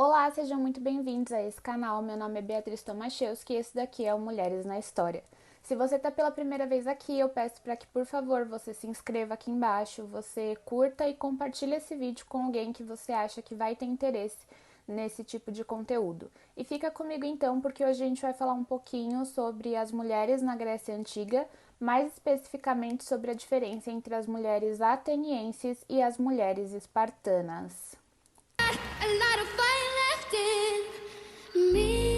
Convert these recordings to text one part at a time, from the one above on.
Olá, sejam muito bem-vindos a esse canal. Meu nome é Beatriz Tomaszewski e esse daqui é o Mulheres na História. Se você está pela primeira vez aqui, eu peço para que, por favor, você se inscreva aqui embaixo, você curta e compartilhe esse vídeo com alguém que você acha que vai ter interesse nesse tipo de conteúdo. E fica comigo então, porque hoje a gente vai falar um pouquinho sobre as mulheres na Grécia Antiga, mais especificamente sobre a diferença entre as mulheres atenienses e as mulheres espartanas. A lot of fire left in me.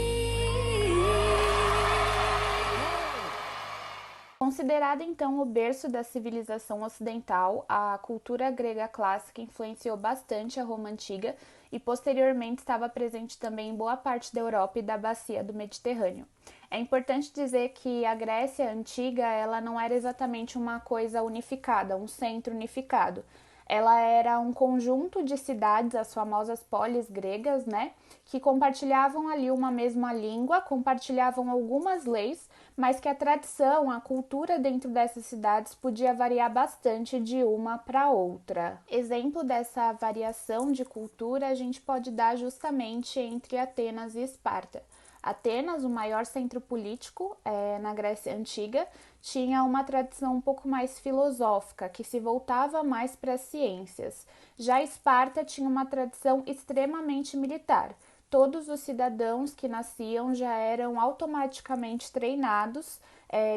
Considerada então o berço da civilização ocidental, a cultura grega clássica influenciou bastante a Roma antiga e posteriormente estava presente também em boa parte da Europa e da bacia do Mediterrâneo. É importante dizer que a Grécia antiga ela não era exatamente uma coisa unificada, um centro unificado. Ela era um conjunto de cidades, as famosas polis gregas, né, que compartilhavam ali uma mesma língua, compartilhavam algumas leis, mas que a tradição, a cultura dentro dessas cidades podia variar bastante de uma para outra. Exemplo dessa variação de cultura a gente pode dar justamente entre Atenas e Esparta. Atenas, o maior centro político na Grécia Antiga, tinha uma tradição um pouco mais filosófica, que se voltava mais para as ciências. Já Esparta tinha uma tradição extremamente militar. Todos os cidadãos que nasciam já eram automaticamente treinados,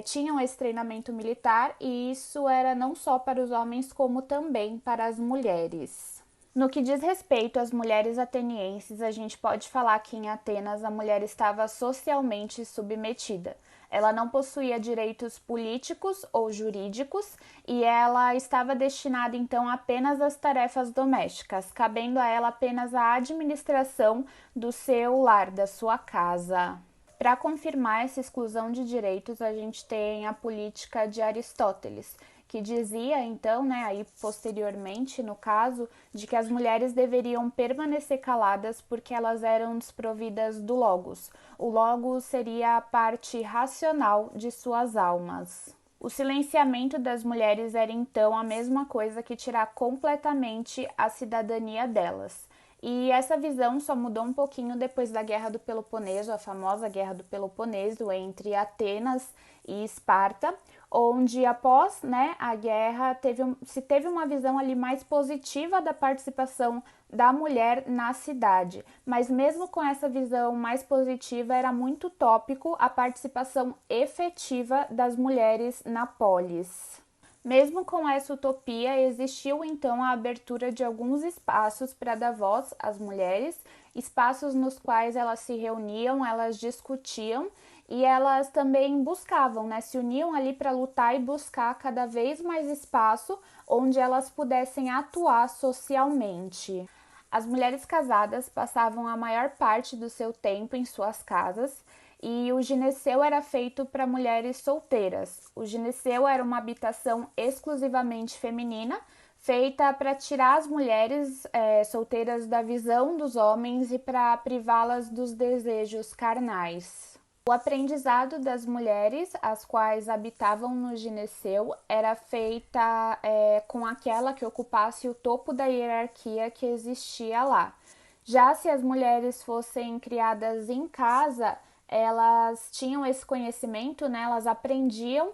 tinham esse treinamento militar, e isso era não só para os homens, como também para as mulheres. No que diz respeito às mulheres atenienses, a gente pode falar que em Atenas a mulher estava socialmente submetida. Ela não possuía direitos políticos ou jurídicos e ela estava destinada então apenas às tarefas domésticas, cabendo a ela apenas a administração do seu lar, da sua casa. Para confirmar essa exclusão de direitos, a gente tem a política de Aristóteles, que dizia então, né, aí posteriormente no caso, de que as mulheres deveriam permanecer caladas porque elas eram desprovidas do logos. O logos seria a parte racional de suas almas. O silenciamento das mulheres era então a mesma coisa que tirar completamente a cidadania delas. E essa visão só mudou um pouquinho depois da Guerra do Peloponeso, a famosa Guerra do Peloponeso entre Atenas e Esparta, onde após, né, a guerra se teve uma visão ali mais positiva da participação da mulher na cidade. Mas mesmo com essa visão mais positiva, era muito tópico a participação efetiva das mulheres na polis. Mesmo com essa utopia, existiu então a abertura de alguns espaços para dar voz às mulheres, espaços nos quais elas se reuniam, elas discutiam e elas também buscavam, né, se uniam ali para lutar e buscar cada vez mais espaço onde elas pudessem atuar socialmente. As mulheres casadas passavam a maior parte do seu tempo em suas casas e o gineceu era feito para mulheres solteiras. O gineceu era uma habitação exclusivamente feminina, feita para tirar as mulheres solteiras da visão dos homens e para privá-las dos desejos carnais. O aprendizado das mulheres, as quais habitavam no gineceu, era feita com aquela que ocupasse o topo da hierarquia que existia lá. Já se as mulheres fossem criadas em casa, elas tinham esse conhecimento, né? Elas aprendiam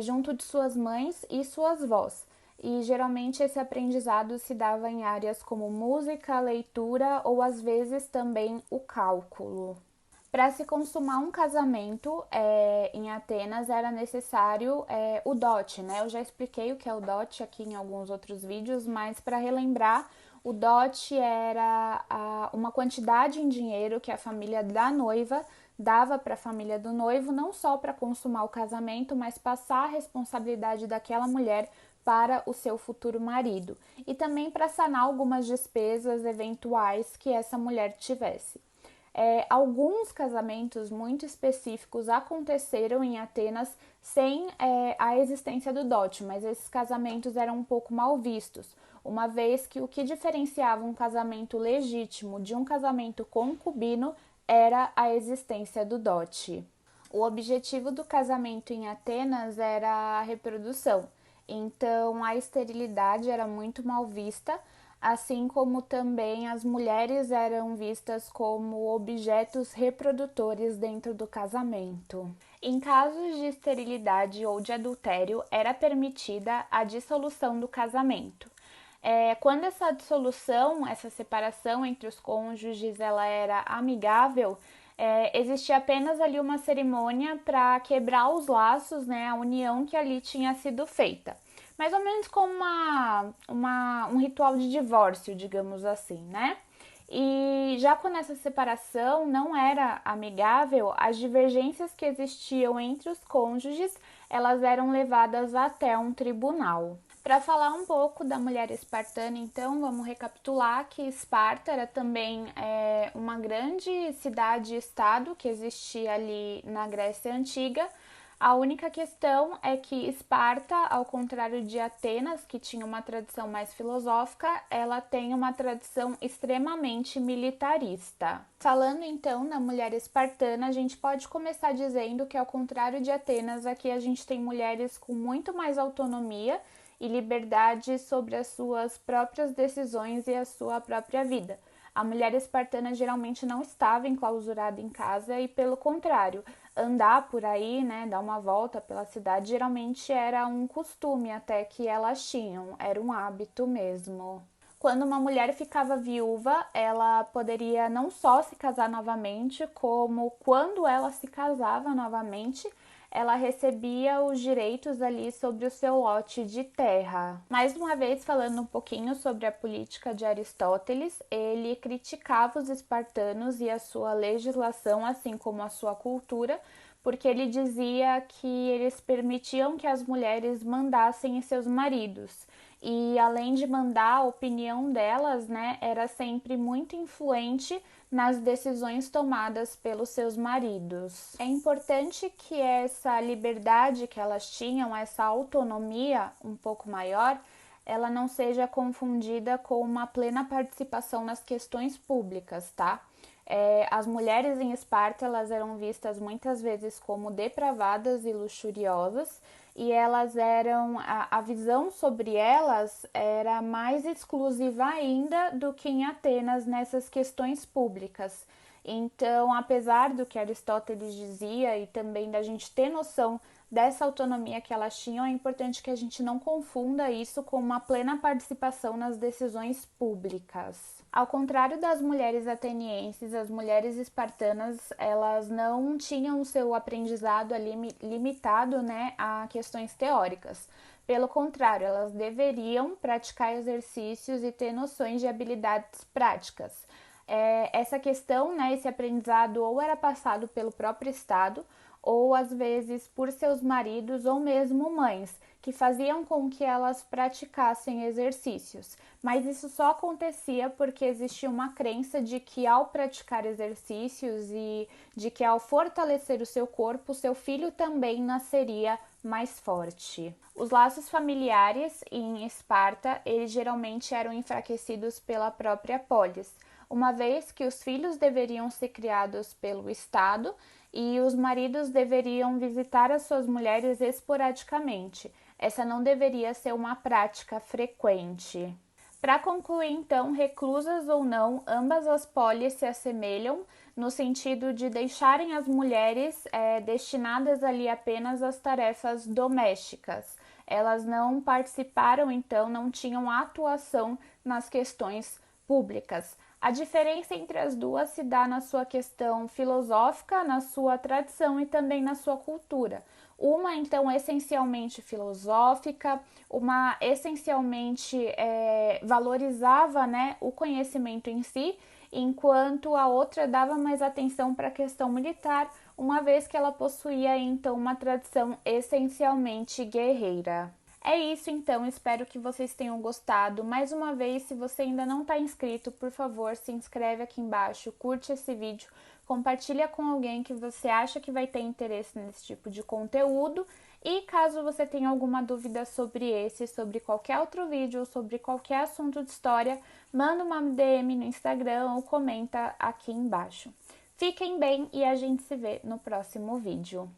junto de suas mães e suas vós. E geralmente esse aprendizado se dava em áreas como música, leitura ou às vezes também o cálculo. Para se consumar um casamento em Atenas era necessário o dote, né? Eu já expliquei o que é o dote aqui em alguns outros vídeos, mas para relembrar, o dote era uma quantidade em dinheiro que a família da noiva dava para a família do noivo, não só para consumar o casamento, mas passar a responsabilidade daquela mulher para o seu futuro marido e também para sanar algumas despesas eventuais que essa mulher tivesse. Alguns casamentos muito específicos aconteceram em Atenas sem a existência do dote, mas esses casamentos eram um pouco mal vistos, uma vez que o que diferenciava um casamento legítimo de um casamento concubino era a existência do dote. O objetivo do casamento em Atenas era a reprodução, então a esterilidade era muito mal vista. assim como também as mulheres eram vistas como objetos reprodutores dentro do casamento. Em casos de esterilidade ou de adultério, era permitida a dissolução do casamento. Quando essa dissolução, essa separação entre os cônjuges, ela era amigável, existia apenas ali uma cerimônia para quebrar os laços, né, a união que ali tinha sido feita. Mais ou menos como um ritual de divórcio, digamos assim, né? E já quando essa separação não era amigável, as divergências que existiam entre os cônjuges, elas eram levadas até um tribunal. Para falar um pouco da mulher espartana, então, vamos recapitular que Esparta era também uma grande cidade-estado que existia ali na Grécia Antiga. A única questão é que Esparta, ao contrário de Atenas, que tinha uma tradição mais filosófica, ela tem uma tradição extremamente militarista. Falando então na mulher espartana, a gente pode começar dizendo que, ao contrário de Atenas, aqui a gente tem mulheres com muito mais autonomia e liberdade sobre as suas próprias decisões e a sua própria vida. A mulher espartana geralmente não estava enclausurada em casa e, pelo contrário, andar por aí, né, dar uma volta pela cidade, geralmente era um costume até que elas tinham, era um hábito mesmo. Quando uma mulher ficava viúva, ela poderia não só se casar novamente, como quando ela se casava novamente, ela recebia os direitos ali sobre o seu lote de terra. Mais uma vez, falando um pouquinho sobre a política de Aristóteles, ele criticava os espartanos e a sua legislação, assim como a sua cultura, porque ele dizia que eles permitiam que as mulheres mandassem em seus maridos. E além de mandar, a opinião delas, né, era sempre muito influente nas decisões tomadas pelos seus maridos. É importante que essa liberdade que elas tinham, essa autonomia um pouco maior, ela não seja confundida com uma plena participação nas questões públicas, tá? As mulheres em Esparta, elas eram vistas muitas vezes como depravadas e luxuriosas, e elas eram, a visão sobre elas era mais exclusiva ainda do que em Atenas nessas questões públicas. Então, apesar do que Aristóteles dizia e também da gente ter noção dessa autonomia que elas tinham, é importante que a gente não confunda isso com uma plena participação nas decisões públicas. Ao contrário das mulheres atenienses, as mulheres espartanas, elas não tinham o seu aprendizado ali limitado, né, a questões teóricas. Pelo contrário, elas deveriam praticar exercícios e ter noções de habilidades práticas. Essa questão, né, esse aprendizado ou era passado pelo próprio Estado, ou às vezes por seus maridos ou mesmo mães, que faziam com que elas praticassem exercícios. Mas isso só acontecia porque existia uma crença de que, ao praticar exercícios e de que, ao fortalecer o seu corpo, seu filho também nasceria mais forte. Os laços familiares em Esparta, eles geralmente eram enfraquecidos pela própria polis, uma vez que os filhos deveriam ser criados pelo Estado e os maridos deveriam visitar as suas mulheres esporadicamente. Essa não deveria ser uma prática frequente. Para concluir, então, reclusas ou não, ambas as polis se assemelham no sentido de deixarem as mulheres destinadas ali apenas às tarefas domésticas. Elas não participaram, então, não tinham atuação nas questões públicas. A diferença entre as duas se dá na sua questão filosófica, na sua tradição e também na sua cultura. Uma, então, essencialmente filosófica, uma essencialmente valorizava, né, o conhecimento em si, enquanto a outra dava mais atenção para a questão militar, uma vez que ela possuía, então, uma tradição essencialmente guerreira. É isso então, espero que vocês tenham gostado. Mais uma vez, se você ainda não está inscrito, por favor, se inscreve aqui embaixo, curte esse vídeo, compartilha com alguém que você acha que vai ter interesse nesse tipo de conteúdo. E caso você tenha alguma dúvida sobre esse, sobre qualquer outro vídeo ou sobre qualquer assunto de história, manda uma DM no Instagram ou comenta aqui embaixo. Fiquem bem e a gente se vê no próximo vídeo.